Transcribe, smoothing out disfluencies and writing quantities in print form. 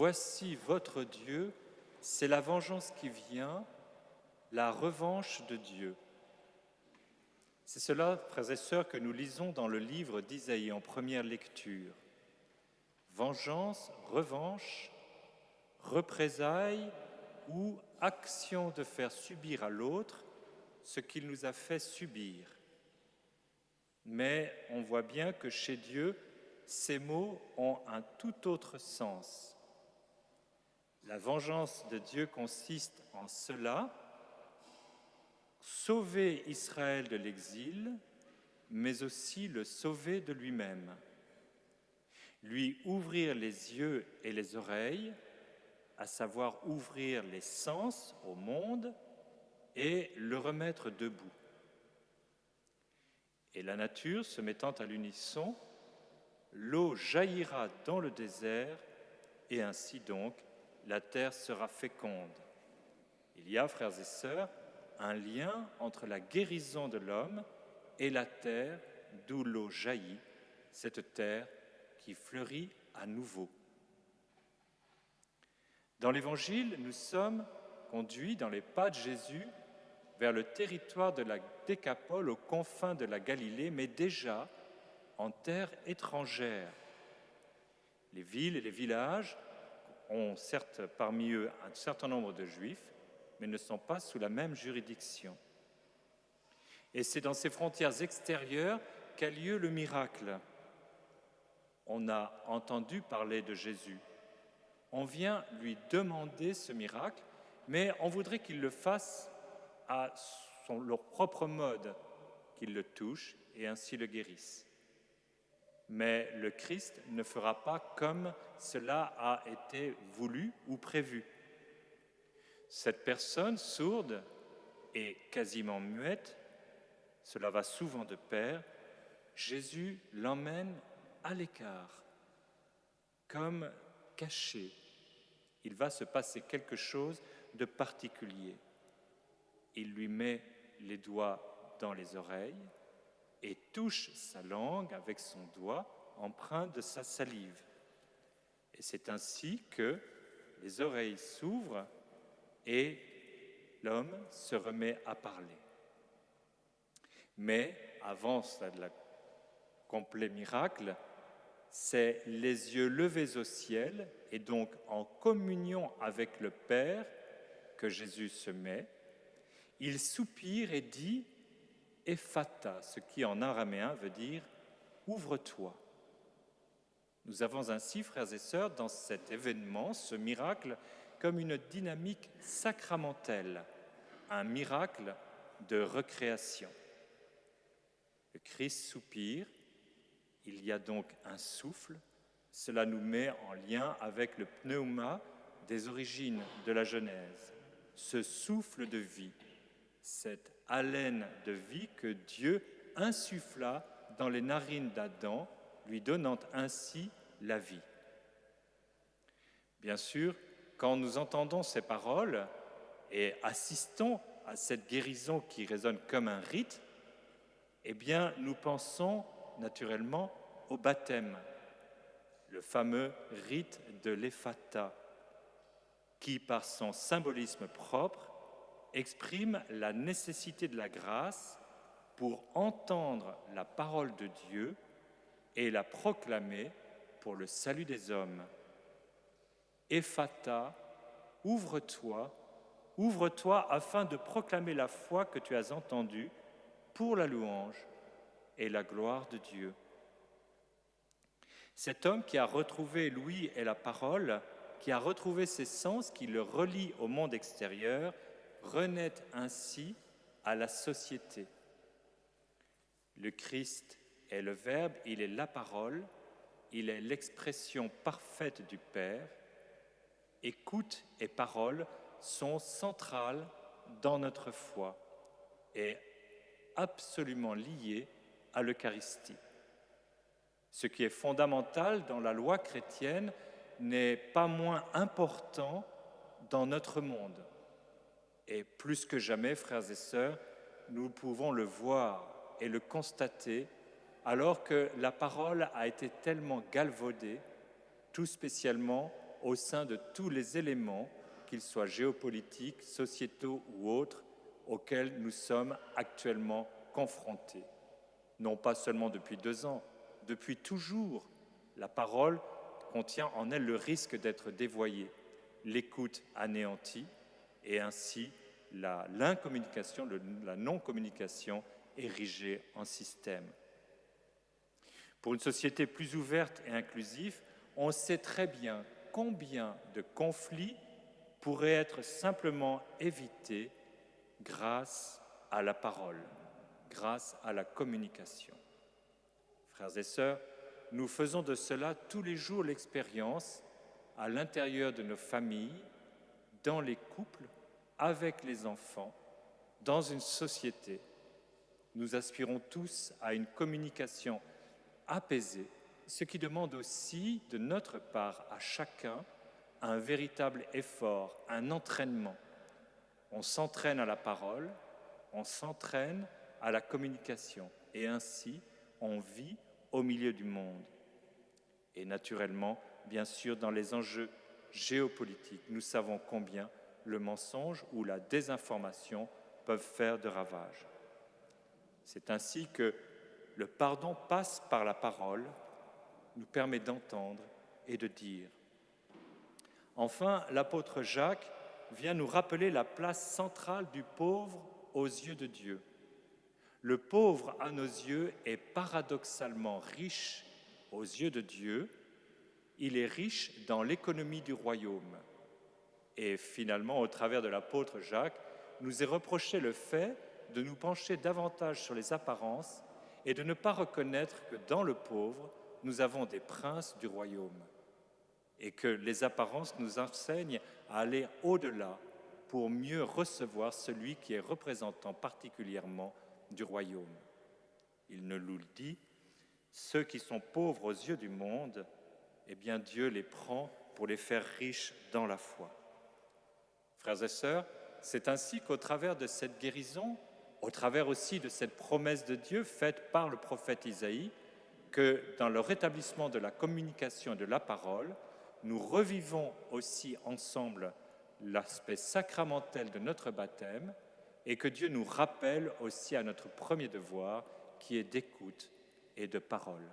Voici votre Dieu, c'est la vengeance qui vient, la revanche de Dieu. C'est cela, frères et sœurs, que nous lisons dans le livre d'Isaïe en première lecture. Vengeance, revanche, représailles ou action de faire subir à l'autre ce qu'il nous a fait subir. Mais on voit bien que chez Dieu, ces mots ont un tout autre sens. La vengeance de Dieu consiste en cela: sauver Israël de l'exil, mais aussi le sauver de lui-même. Lui ouvrir les yeux et les oreilles, à savoir ouvrir les sens au monde et le remettre debout. Et la nature se mettant à l'unisson, l'eau jaillira dans le désert et ainsi donc la terre sera féconde. Il y a, frères et sœurs, un lien entre la guérison de l'homme et la terre d'où l'eau jaillit, cette terre qui fleurit à nouveau. Dans l'Évangile, nous sommes conduits dans les pas de Jésus vers le territoire de la Décapole aux confins de la Galilée, mais déjà en terre étrangère. Les villes et les villages ont certes parmi eux un certain nombre de Juifs, mais ne sont pas sous la même juridiction. Et c'est dans ces frontières extérieures qu'a lieu le miracle. On a entendu parler de Jésus. On vient lui demander ce miracle, mais on voudrait qu'il le fasse à leur propre mode, qu'il le touche et ainsi le guérisse. Mais le Christ ne fera pas comme cela a été voulu ou prévu. Cette personne sourde et quasiment muette, cela va souvent de pair, Jésus l'emmène à l'écart, comme caché. Il va se passer quelque chose de particulier. Il lui met les doigts dans les oreilles et touche sa langue avec son doigt empreint de sa salive. Et c'est ainsi que les oreilles s'ouvrent et l'homme se remet à parler. Mais avant le complet miracle, c'est les yeux levés au ciel et donc en communion avec le Père que Jésus se met. Il soupire et dit « Ephata », ce qui en araméen veut dire « ouvre-toi ». Nous avons ainsi, frères et sœurs, dans cet événement, ce miracle, comme une dynamique sacramentelle, un miracle de recréation. Le Christ soupire, il y a donc un souffle, cela nous met en lien avec le pneuma des origines de la Genèse, ce souffle de vie, cette haleine de vie que Dieu insuffla dans les narines d'Adam, lui donnant ainsi la vie. Bien sûr, quand nous entendons ces paroles et assistons à cette guérison qui résonne comme un rite, eh bien, nous pensons naturellement au baptême, le fameux rite de l'Ephata, qui, par son symbolisme propre, exprime la nécessité de la grâce pour entendre la parole de Dieu et la proclamer pour le salut des hommes. Ephata, ouvre-toi afin de proclamer la foi que tu as entendue pour la louange et la gloire de Dieu. Cet homme qui a retrouvé l'ouïe et la parole, qui a retrouvé ses sens, qui le relie au monde extérieur, renaît ainsi à la société. Le Christ est le Verbe, il est la parole, il est l'expression parfaite du Père. Écoute et parole sont centrales dans notre foi et absolument liées à l'Eucharistie. Ce qui est fondamental dans la loi chrétienne n'est pas moins important dans notre monde. Et plus que jamais, frères et sœurs, nous pouvons le voir et le constater alors que la parole a été tellement galvaudée, tout spécialement au sein de tous les éléments, qu'ils soient géopolitiques, sociétaux ou autres, auxquels nous sommes actuellement confrontés. Non pas seulement depuis 2 ans, depuis toujours, la parole contient en elle le risque d'être dévoyée, l'écoute anéantie et ainsi l'incommunication, la non-communication érigée en système. Pour une société plus ouverte et inclusive, on sait très bien combien de conflits pourraient être simplement évités grâce à la parole, grâce à la communication. Frères et sœurs, nous faisons de cela tous les jours l'expérience à l'intérieur de nos familles, dans les couples, avec les enfants, dans une société. Nous aspirons tous à une communication apaisée, ce qui demande aussi de notre part à chacun un véritable effort, un entraînement. On s'entraîne à la parole, on s'entraîne à la communication et ainsi on vit au milieu du monde. Et naturellement, bien sûr, dans les enjeux géopolitiques, nous savons combien le mensonge ou la désinformation peuvent faire de ravages. C'est ainsi que le pardon passe par la parole, nous permet d'entendre et de dire. Enfin, l'apôtre Jacques vient nous rappeler la place centrale du pauvre aux yeux de Dieu. Le pauvre, à nos yeux, est paradoxalement riche aux yeux de Dieu. Il est riche dans l'économie du royaume. Et finalement, au travers de l'apôtre Jacques, nous est reproché le fait de nous pencher davantage sur les apparences et de ne pas reconnaître que dans le pauvre, nous avons des princes du royaume et que les apparences nous enseignent à aller au-delà pour mieux recevoir celui qui est représentant particulièrement du royaume. Il nous le dit, ceux qui sont pauvres aux yeux du monde, eh bien Dieu les prend pour les faire riches dans la foi. Frères et sœurs, c'est ainsi qu'au travers de cette guérison, au travers aussi de cette promesse de Dieu faite par le prophète Isaïe, que dans le rétablissement de la communication et de la parole, nous revivons aussi ensemble l'aspect sacramentel de notre baptême et que Dieu nous rappelle aussi à notre premier devoir qui est d'écoute et de parole.